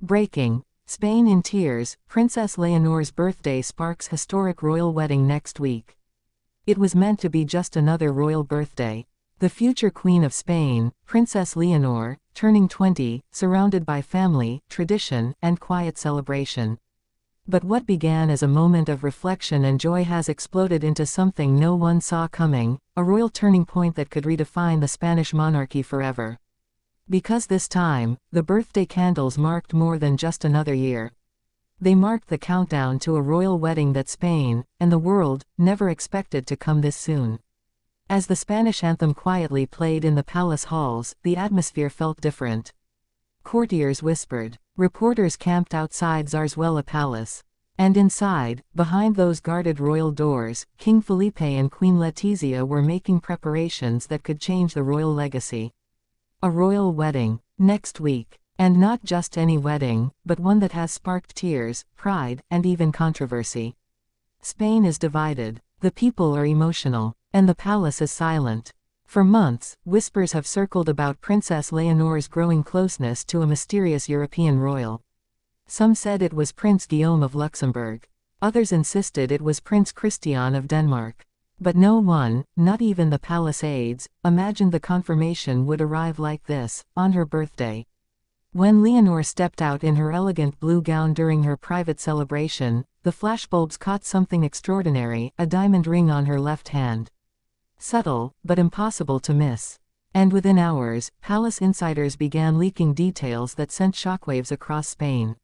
Breaking. Spain in tears, Princess Leonor's birthday sparks historic royal wedding next week. It was meant to be just another royal birthday. The future Queen of Spain, Princess Leonor, turning 20, surrounded by family, tradition, and quiet celebration. But what began as a moment of reflection and joy has exploded into something no one saw coming, a royal turning point that could redefine the Spanish monarchy forever. Because this time, the birthday candles marked more than just another year. They marked the countdown to a royal wedding that Spain, and the world, never expected to come this soon. As the Spanish anthem quietly played in the palace halls, the atmosphere felt different. Courtiers whispered. Reporters camped outside Zarzuela Palace. And inside, behind those guarded royal doors, King Felipe and Queen Letizia were making preparations that could change the royal legacy. A royal wedding, next week. And not just any wedding, but one that has sparked tears, pride, and even controversy. Spain is divided. The people are emotional. And the palace is silent. For months, whispers have circled about Princess Leonor's growing closeness to a mysterious European royal. Some said it was Prince Guillaume of Luxembourg. Others insisted it was Prince Christian of Denmark. But no one, not even the palace aides, imagined the confirmation would arrive like this, on her birthday. When Leonor stepped out in her elegant blue gown during her private celebration, the flashbulbs caught something extraordinary, a diamond ring on her left hand. Subtle, but impossible to miss. And within hours, palace insiders began leaking details that sent shockwaves across Spain.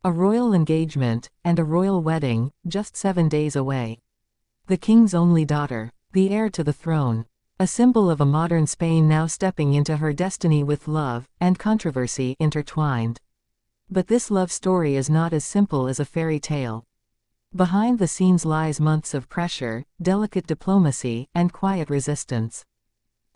A royal engagement, and a royal wedding, just 7 days away. The king's only daughter, the heir to the throne. A symbol of a modern Spain now stepping into her destiny with love, and controversy intertwined. But this love story is not as simple as a fairy tale. Behind the scenes lies months of pressure, delicate diplomacy, and quiet resistance.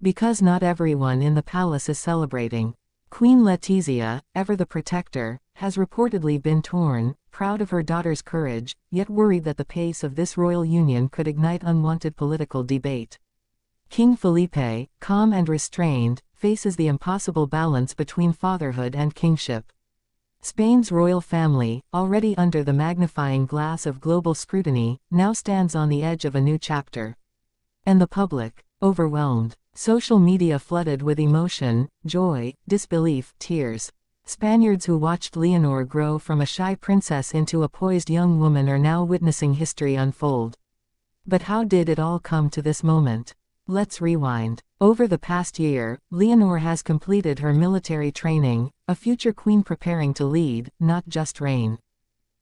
Because not everyone in the palace is celebrating. Queen Letizia, ever the protector, has reportedly been torn, proud of her daughter's courage, yet worried that the pace of this royal union could ignite unwanted political debate. King Felipe, calm and restrained, faces the impossible balance between fatherhood and kingship. Spain's royal family, already under the magnifying glass of global scrutiny, now stands on the edge of a new chapter. And the public, overwhelmed. Social media flooded with emotion, joy, disbelief, tears. Spaniards who watched Leonor grow from a shy princess into a poised young woman are now witnessing history unfold. But how did it all come to this moment? Let's rewind. Over the past year, Leonor has completed her military training, a future queen preparing to lead, not just reign.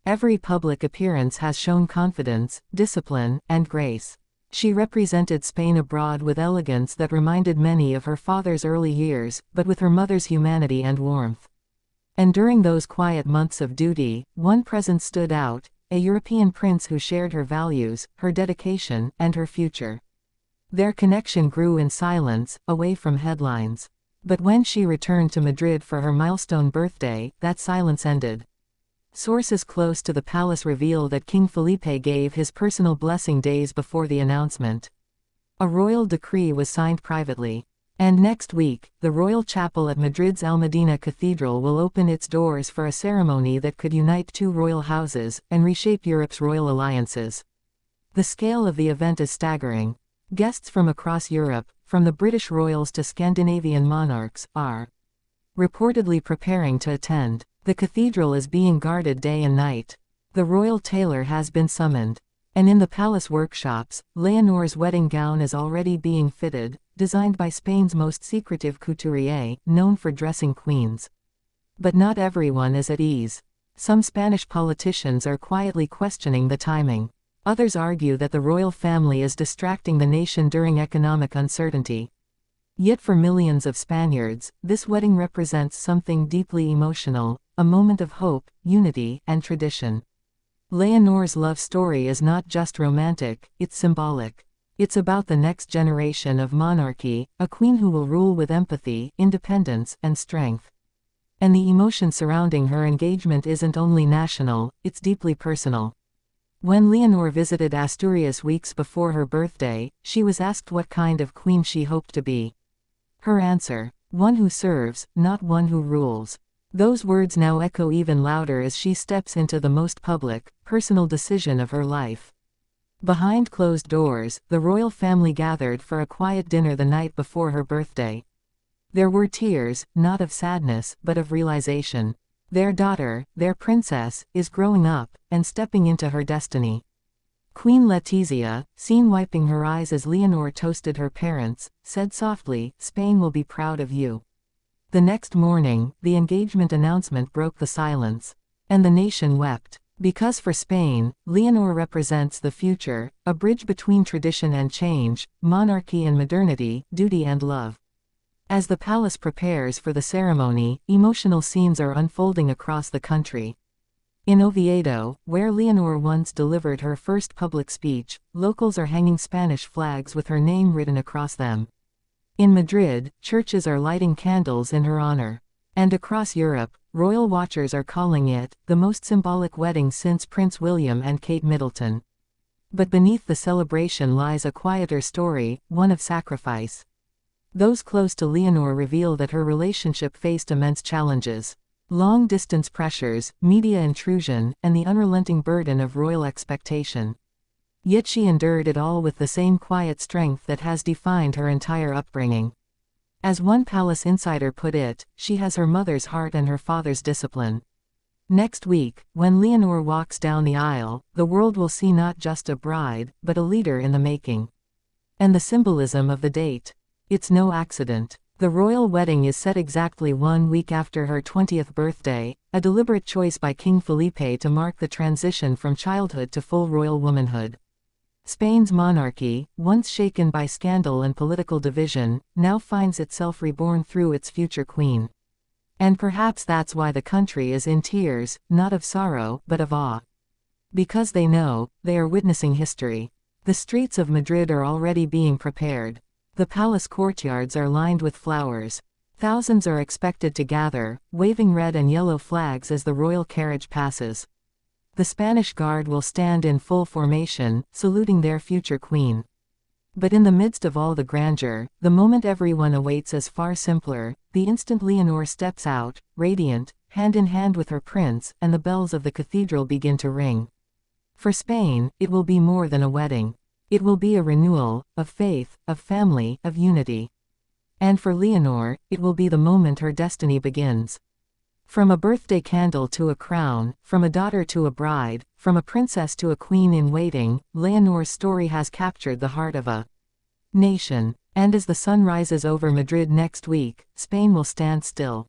Every public appearance has shown confidence, discipline, and grace. She represented Spain abroad with elegance that reminded many of her father's early years, but with her mother's humanity and warmth. And during those quiet months of duty, one presence stood out, a European prince who shared her values, her dedication, and her future. Their connection grew in silence, away from headlines. But when she returned to Madrid for her milestone birthday, that silence ended. Sources close to the palace reveal that King Felipe gave his personal blessing days before the announcement. A royal decree was signed privately. And next week, the royal chapel at Madrid's Almudena Cathedral will open its doors for a ceremony that could unite two royal houses, and reshape Europe's royal alliances. The scale of the event is staggering. Guests from across Europe, from the British royals to Scandinavian monarchs, are reportedly preparing to attend. The cathedral is being guarded day and night. The royal tailor has been summoned. And in the palace workshops, Leonor's wedding gown is already being fitted, designed by Spain's most secretive couturier, known for dressing queens. But not everyone is at ease. Some Spanish politicians are quietly questioning the timing. Others argue that the royal family is distracting the nation during economic uncertainty. Yet for millions of Spaniards, this wedding represents something deeply emotional, a moment of hope, unity, and tradition. Leonor's love story is not just romantic, it's symbolic. It's about the next generation of monarchy, a queen who will rule with empathy, independence, and strength. And the emotion surrounding her engagement isn't only national, it's deeply personal. When Leonor visited Asturias weeks before her birthday, she was asked what kind of queen she hoped to be. Her answer: one who serves, not one who rules. Those words now echo even louder as she steps into the most public, personal decision of her life. Behind closed doors, the royal family gathered for a quiet dinner the night before her birthday. There were tears, not of sadness, but of realization. Their daughter, their princess, is growing up, and stepping into her destiny. Queen Letizia, seen wiping her eyes as Leonor toasted her parents, said softly, "Spain will be proud of you." The next morning, the engagement announcement broke the silence. And the nation wept. Because for Spain, Leonor represents the future, a bridge between tradition and change, monarchy and modernity, duty and love. As the palace prepares for the ceremony, emotional scenes are unfolding across the country. In Oviedo, where Leonor once delivered her first public speech, locals are hanging Spanish flags with her name written across them. In Madrid, churches are lighting candles in her honor. And across Europe, royal watchers are calling it the most symbolic wedding since Prince William and Kate Middleton. But beneath the celebration lies a quieter story, one of sacrifice. Those close to Leonor reveal that her relationship faced immense challenges. Long-distance pressures, media intrusion, and the unrelenting burden of royal expectation. Yet she endured it all with the same quiet strength that has defined her entire upbringing. As one palace insider put it, she has her mother's heart and her father's discipline. Next week, when Leonor walks down the aisle, the world will see not just a bride, but a leader in the making. And the symbolism of the date. It's no accident. The royal wedding is set exactly 1 week after her 20th birthday, a deliberate choice by King Felipe to mark the transition from childhood to full royal womanhood. Spain's monarchy, once shaken by scandal and political division, now finds itself reborn through its future queen. And perhaps that's why the country is in tears, not of sorrow, but of awe. Because they know, they are witnessing history. The streets of Madrid are already being prepared. The palace courtyards are lined with flowers. Thousands are expected to gather, waving red and yellow flags as the royal carriage passes. The Spanish Guard will stand in full formation, saluting their future queen. But in the midst of all the grandeur, the moment everyone awaits is far simpler, the instant Leonor steps out, radiant, hand in hand with her prince, and the bells of the cathedral begin to ring. For Spain, it will be more than a wedding. It will be a renewal, of faith, of family, of unity. And for Leonor, it will be the moment her destiny begins. From a birthday candle to a crown, from a daughter to a bride, from a princess to a queen in waiting, Leonor's story has captured the heart of a nation. And as the sun rises over Madrid next week, Spain will stand still.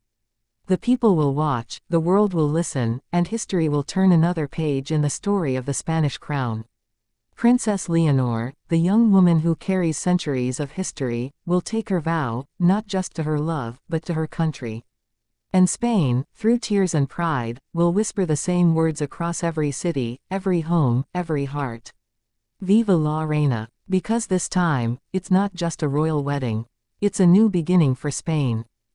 The people will watch, the world will listen, and history will turn another page in the story of the Spanish crown. Princess Leonor, the young woman who carries centuries of history, will take her vow, not just to her love, but to her country. And Spain, through tears and pride, will whisper the same words across every city, every home, every heart. Viva la Reina! Because this time, it's not just a royal wedding. It's a new beginning for Spain.